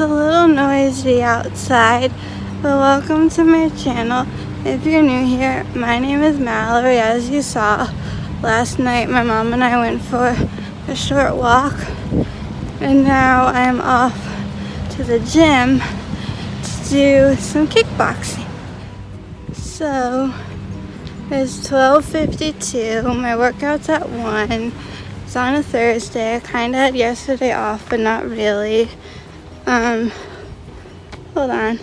a little noisy outside, but welcome to my channel. If you're new here, my name is Mallory. As you saw last night, my mom and I went for a short walk, and now I am off to the gym to do some kickboxing. So it's 12:52. My workout's at 1. It's on a Thursday. I kind of had yesterday off, but not really. Hold on.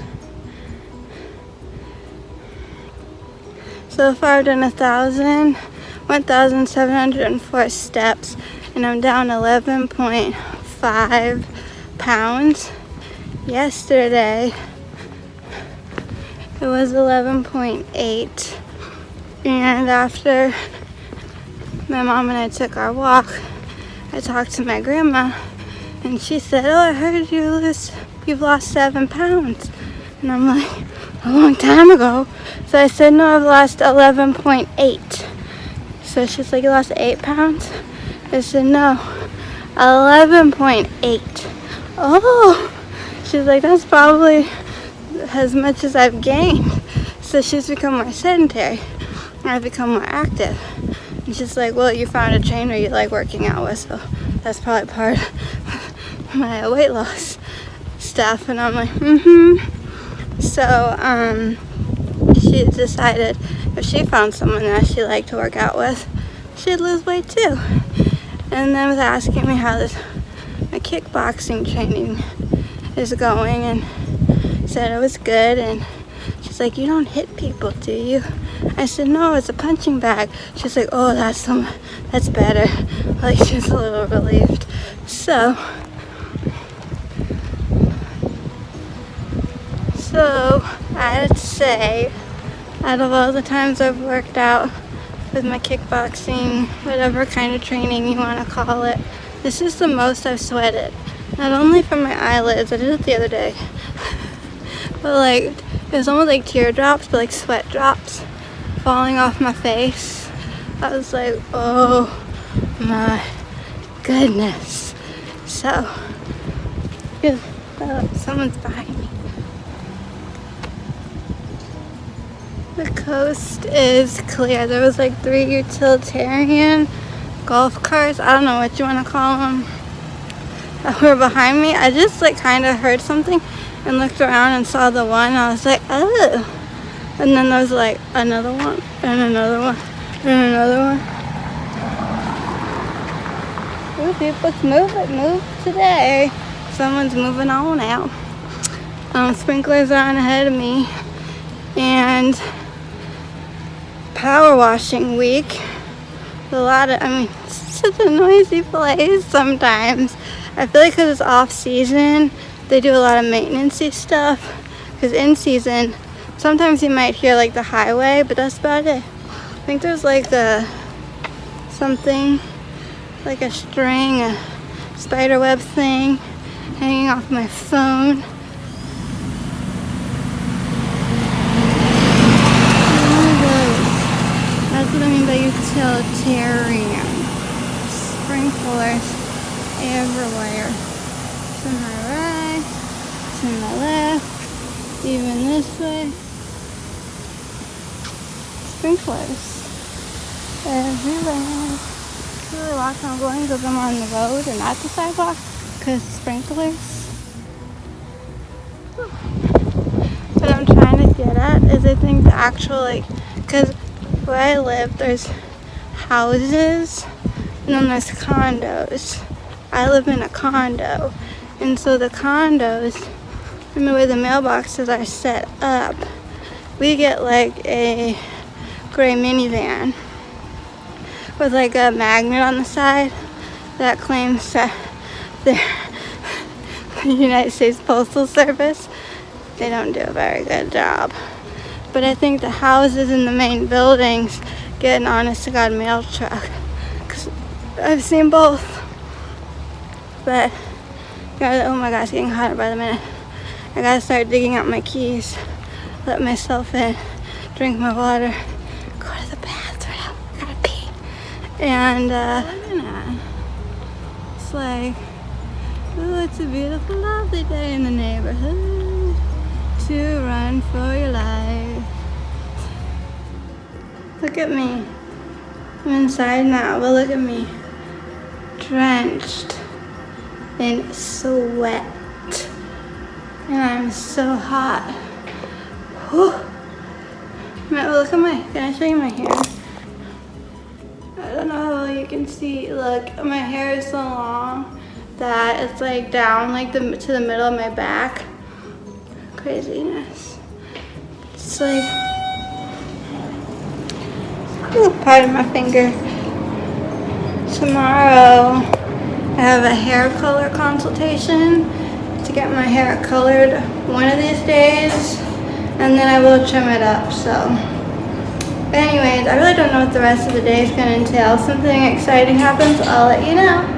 So far I've done 1,704 steps, and I'm down 11.5 pounds. Yesterday it was 11.8, and after my mom and I took our walk, I talked to my grandma, and she said, "Oh, I heard you've lost 7 pounds." And I'm like, "A long time ago." So I said, "No, I've lost 11.8. So she's like, "You lost 8 pounds?" I said, "No, 11.8. Oh, she's like, "That's probably as much as I've gained." So she's become more sedentary. I've become more active. And she's like, "Well, you found a trainer you like working out with, so that's probably part of my weight loss stuff." And I'm like, So, she decided if she found someone that she liked to work out with, she'd lose weight too. And then was asking me how my kickboxing training is going, and said it was good. And she's like, "You don't hit people, do you?" I said, "No, it's a punching bag." She's like, "Oh, that's better." Like, she's a little relieved. So I'd say, out of all the times I've worked out with my kickboxing, whatever kind of training you want to call it, this is the most I've sweated. Not only from my eyelids, I did it the other day, but like, it was almost like teardrops, but like sweat drops falling off my face. I was like, oh my goodness. So, someone's behind me. The coast is clear. There was like 3 utilitarian golf carts, I don't know what you want to call them, that were behind me. I just like kind of heard something and looked around and saw the one. I was like, oh. And then there was like another one and another one and another one. Ooh, people, move today. Someone's moving on out. Sprinklers are on ahead of me, and power washing week. It's such a noisy place sometimes. I feel like because it's off season, they do a lot of maintenance-y stuff. Because in season, sometimes you might hear like the highway, but that's about it. I think there's like something, like a string, a spider web thing hanging off my phone. That's what I mean by utilitarian. Sprinklers everywhere. To my right, to my left, even this way. Sprinklers everywhere. I really watch how I'm going because I'm on the road and not the sidewalk, because sprinklers. What I'm trying to get at is, I think the actual, because where I live, there's houses and then there's condos. I live in a condo, and so the condos, and the way the mailboxes are set up, we get like a gray minivan with like a magnet on the side that claims that they're the United States Postal Service. They don't do a very good job. But I think the houses in the main buildings get an honest-to-God mail truck. 'Cause I've seen both. But, oh my gosh, it's getting hotter by the minute. I gotta start digging out my keys, let myself in, drink my water, go to the bathroom, gotta pee. And, it's like, ooh, Oh, it's a beautiful, lovely day in the neighborhood to run for your life. Look at me. I'm inside now, but look at me. Drenched in sweat. And I'm so hot. Whew. Look at can I show you my hair? I don't know how well you can see. Look, my hair is so long that it's like down like to the middle of my back. Craziness. It's like, ooh, pardon my finger. Tomorrow I have a hair color consultation to get my hair colored one of these days, and then I will trim it up. So, but anyways, I really don't know what the rest of the day is going to entail. If something exciting happens, I'll let you know.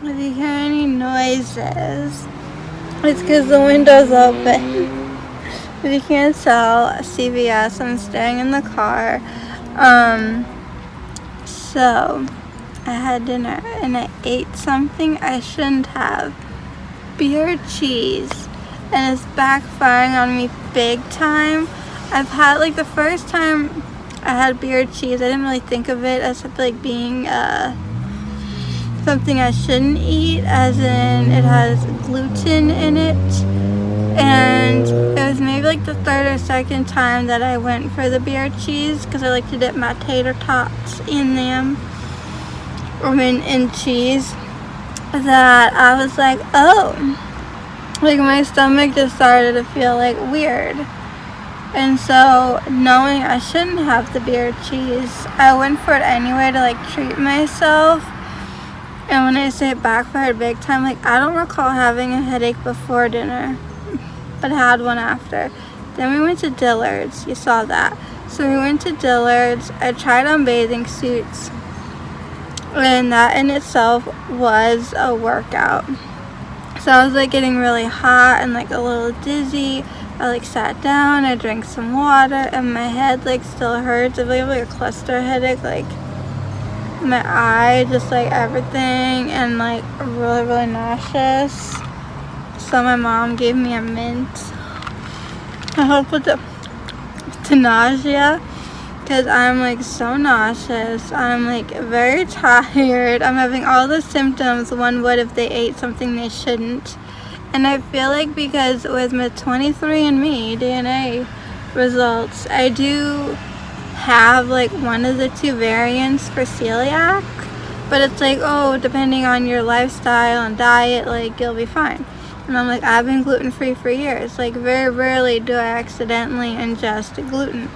If you hear any noises, it's because the window's open. If you can't tell, CVS, I'm staying in the car. So I had dinner and I ate something I shouldn't have. Beer cheese. And it's backfiring on me big time. I've had, like, the first time I had beer cheese, I didn't really think of it as like being something I shouldn't eat, as in it has gluten in it. And it was maybe like the third or second time that I went for the beer cheese, because I like to dip my tater tots in them, or in cheese, that I was like, oh, like my stomach just started to feel like weird. And so, knowing I shouldn't have the beer cheese, I went for it anyway to like treat myself. And when I say it backfired big time, like, I don't recall having a headache before dinner, but I had one after. Then we went to Dillard's. You saw that. So we went to Dillard's. I tried on bathing suits, and that in itself was a workout. So I was like getting really hot and like a little dizzy. I like sat down, I drank some water, and my head like still hurts. I have like a cluster headache, like my eye, just like everything, and like really, really nauseous. So my mom gave me a mint. I hope with the nausea, because I'm like so nauseous. I'm like very tired. I'm having all the symptoms one would if they ate something they shouldn't. And I feel like because with my 23andMe DNA results, I do have like one of the two variants for celiac, but it's like, oh, depending on your lifestyle and diet, like you'll be fine. And I'm like, I've been gluten-free for years. Like very rarely do I accidentally ingest gluten.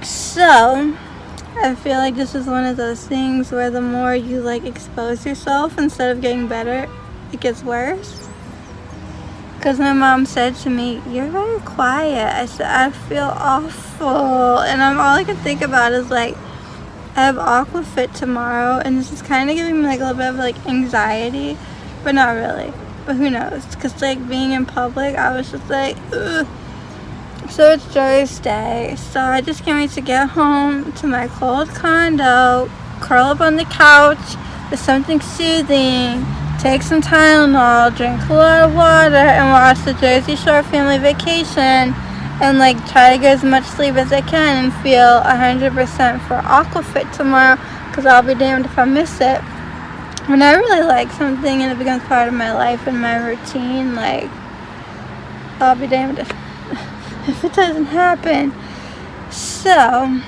So I feel like this is one of those things where the more you like expose yourself, instead of getting better, it gets worse. Because my mom said to me, you're very quiet. I said, I feel awful. And all I can think about is like, I have Aquafit tomorrow, and this is kind of giving me like a little bit of like anxiety, but not really. But who knows? Because like being in public, I was just like, ugh. So it's Thursday, so I just can't wait to get home to my cold condo, curl up on the couch with something soothing, take some Tylenol, drink a lot of water, and watch the Jersey Shore Family Vacation, and like try to get as much sleep as I can and feel 100% for Aquafit tomorrow, because I'll be damned if I miss it. When I really like something and it becomes part of my life and my routine, like, I'll be damned if it doesn't happen. So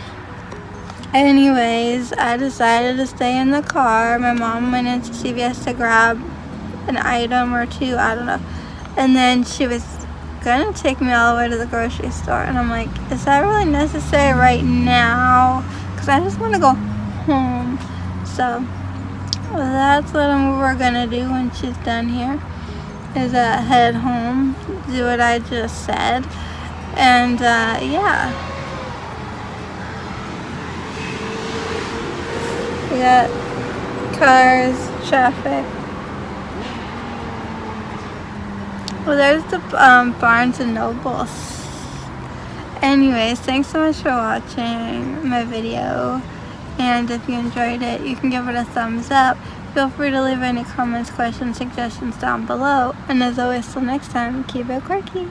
anyways, I decided to stay in the car. My mom went into CVS to grab an item or two, I don't know, and then she was gonna take me all the way to the grocery store, and I'm like, is that really necessary right now? Because I just want to go home. So that's what we're gonna do when she's done here, is head home, do what I just said, and yeah. We got cars, traffic. Well, there's the Barnes and Nobles. Anyways, thanks so much for watching my video, and if you enjoyed it, you can give it a thumbs up. Feel free to leave any comments, questions, suggestions down below, and as always, till next time, keep it quirky.